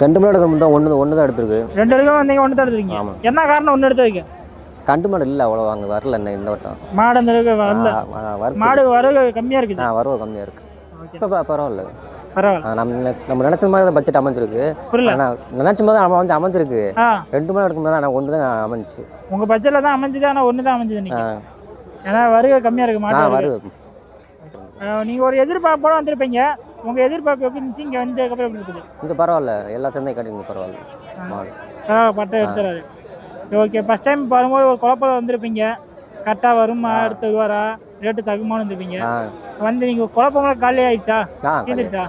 2 மணி நேரம் தான் ஒன்று தான் எடுத்துருக்கு. 2 எடுக்க வந்தீங்க, 1 தான் எடுத்துருக்கீங்க. ஆமாம். என்ன காரணம் 1 எடுத்து வைக்க? கண்டு மாடு இல்லை அவ்வளோ அங்கே வரல என்ன இந்த வட்டம். மாடு அந்த அளவுக்கு வரல. மாடு வரவு கம்மியாக இருக்குது. வரவு கம்மியாக இருக்குது. இப்போ பரவாயில்ல. பரவாயில்ல. நம்ம நினச்ச மாதிரி தான் பட்ஜெட் அமைஞ்சிருக்கு. ஆனால் நினச்ச மாதிரி அமைஞ்சிருக்கு. 2 மணி எடுக்கும் போது ஆனால் 1 தான் அமைஞ்சிச்சு. உங்கள் பட்ஜெட்டில் தான் அமைஞ்சுது, ஆனால் 1 தான் அமைஞ்சுது நீங்கள். ஏன்னா வருகை கம்மியாக இருக்குது மாடு. வருது. நீங்கள் ஒரு எதிர்பார்ப்போட வந்திருப்பீங்க. உங்கள் எதிர்பார்ப்பு எப்படி இருந்துச்சு? இங்கே வந்ததுக்கப்புறம் எப்படி இருக்குது? இங்கே பரவாயில்ல, எல்லா சந்தையும் கட்டிங்க பரவாயில்ல. மாடு பட்டை எடுத்துறாரு. சரி, ஓகே. ஃபஸ்ட் டைம் வரும்போது ஒரு குழப்பம் வந்திருப்பீங்க. கரெக்டாக வருமா, அடுத்து வரா, ரேட்டு தகுமானு வந்துருப்பீங்க. வந்து நீங்கள் குழப்பங்களாம் காலி ஆயிடுச்சா? தீர்ந்துருச்சா?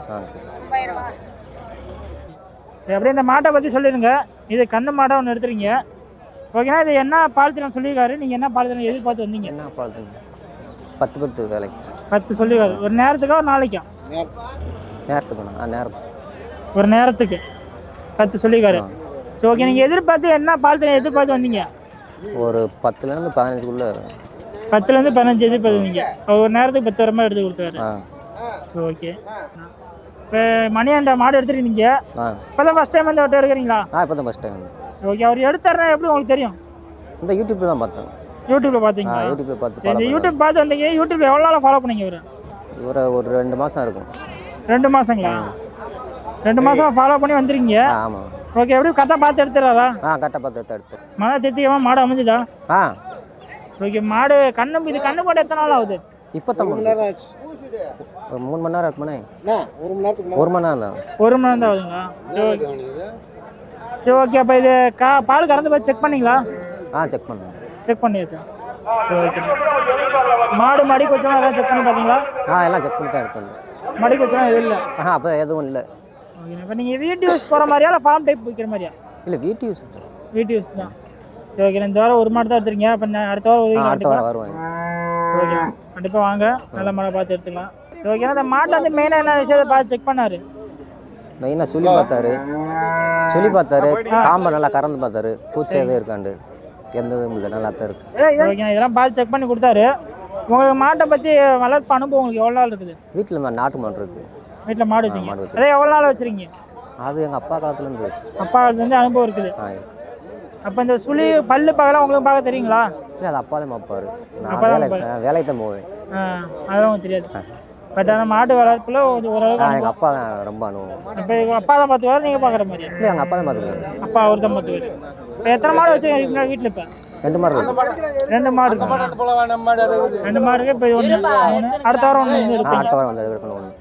சரி, அப்படியே இந்த மாட்டை பற்றி சொல்லிடுங்க. இது கண்ணு மாடை ஒன்று எடுத்துறீங்க. ஓகேண்ணா, இது என்ன பாலத்தினம் சொல்லியிருக்காரு? நீங்கள் என்ன பாலத்தினம் எதிர்பார்த்து வந்தீங்க? என்ன பாலத்தினம்? 10 வேலைக்கு 10 சொல்லியிருக்காரு. ஒரு நேரத்துக்கா ஒரு நாளைக்கா? நேரத்துக்குண்ணா. நேரம் ஒரு நேரத்துக்கு 10 சொல்லியிருக்காரு. சரி, ஓகே. நீங்கள் எதிர்பார்த்து என்ன பாலத்தினம் எதிர்பார்த்து வந்தீங்க? ஒரு 10லேருந்து 15க்குள்ளே. 10லேருந்து 15 எதிர்பார்த்து வந்தீங்க. ஒரு நேரத்துக்கு 10 வர மாதிரி எடுத்து கொடுத்தாரு. சரி, ஓகே. இப்போ மணியாண்ட மாடு எடுத்துருக்கீங்க. இப்போ தான் ஃபஸ்ட் டைம் வந்து ஒட்டை எடுக்கிறீங்களா? இப்போ தான் ஃபஸ்ட் டைம். சரி, ஓகே. அவர் எடுத்தாருன்னா எப்படி உங்களுக்கு தெரியும்? இந்த யூடியூப்பில் தான் பார்த்தேன். யூடியூப்பில் பார்த்தீங்களா? யூடியூப்பில் பார்த்து. இந்த யூடியூப் பார்த்து வந்தீங்க. யூடியூப்பில் எவ்வளோ நாள் ஃபாலோ பண்ணீங்க இவரை? ஒரு 2 மாதம் இருக்கும். 2 மாதங்களா? 2 மாதம் ஃபாலோ பண்ணி வந்துருக்கீங்க. ஆமாம். ஓகே. எப்படி கரெக்டாக பார்த்து எடுத்துறாரா? கரெக்டாக பார்த்து எடுத்து. மழை திருத்திக்கமாக மாடு அமைஞ்சுதா? ஓகே. மாடு இது கண்ணு போட்டு எத்தனை நாள் ஆகுது? இப்போ தான் ஒரு 3 மணி நேரம் இருக்குமாண்ணே. 1 மணி நேரம் தான். 1 மணி நேரம் தான் ஆகுதுங்களா? சரி, ஓகே. அப்போ இது பால் கறந்து போய் செக் பண்ணிங்களா? செக் பண்ணுங்க. செக் பண்ணியாச்சா? சரி, ஓகே. மாடு மடி கொச்சலாம் எல்லாம் செக் பண்ணி பார்த்தீங்களா? எல்லாம் செக் பண்ணி தான் எடுத்து வந்து. மடி கொச்சலாம் எதுவும் இல்லை? அப்போ எதுவும் இல்லை. ஓகே. இப்போ நீங்கள் வீட்டு யூஸ் போகிற மாதிரியா இல்லை ஃபார்ம் டைப் விற்கிற மாதிரியா? இல்லை, வீட்டு யூஸ். வீட்டு யூஸ் தான். சரி, ஓகே. இந்த வாரம் 1 மாடு தான் எடுத்துருக்கீங்க. அப்போ அடுத்த வாரம் அடுத்த வாரம் வருவாங்க. ஓகே. கண்டிப்பாக வாங்க, நல்ல மாடை பார்த்து எடுத்துக்கலாம். சரி, ஓகே. அந்த மாட்டில் வந்து மெயினாக என்ன விஷயத்தை பார்த்து செக் பண்ணாரு? மெயினாக சொல்லி பார்த்தாரு. காம்பை நல்லா கறந்து பார்த்தாரு. பூச்சி எதுவும் இருக்காண்டு எந்த இதுவும் இல்லை, நல்லா தான் இருக்கு. ஓகே. இதெல்லாம் பார்த்து செக் பண்ணி கொடுத்தாரு. உங்களுக்கு மாட்டை பற்றி வளர்ப்பு அனுபவம் உங்களுக்கு எவ்வளோ நாள் இருக்குது? வீட்டில் நாட்டு மாடு இருக்குது. வீட்டில் மாடு வச்சுருங்க. அதே எவ்வளோ நாள் வச்சுருக்கீங்க? அது எங்கள் அப்பா காலத்துலேருந்து. அப்பா காலத்துலேருந்து அனுபவம் இருக்குது. அப்போ இந்த சுழி பல்லு பார்க்கலாம் உங்களுக்கு பார்க்க தெரியுங்களா? இல்லை, அது அப்பா தான் பார்ப்பாரு. நான் வேலைக்கு தான் போவேன். அதெல்லாம் உங்களுக்கு தெரியாது. பட் ஆனால் மாட்டு வளர்ப்பில் ஓரளவுக்கு எங்கள் அப்பா தான் ரொம்ப அனுபவம். இப்போ எங்கள் அப்பா தான் பார்த்துக்குவாரு, நீங்கள் பார்க்குற மாதிரி? இல்லை, எங்கள் அப்பா தான் பார்த்துக்குவாரு. அப்பா அவர் தான் பார்த்துக்குவாரு. இப்போ எத்தனை மாடு வச்சுருக்கீங்க வீட்டில்? இப்போ 2 மாடு இருக்கு. 2 மாடு இருக்கு. 2 மாடு இருக்கு. இப்போ 1 அடுத்த வாரம் 1 அடுத்த வாரம் வந்து எடுக்கணும்.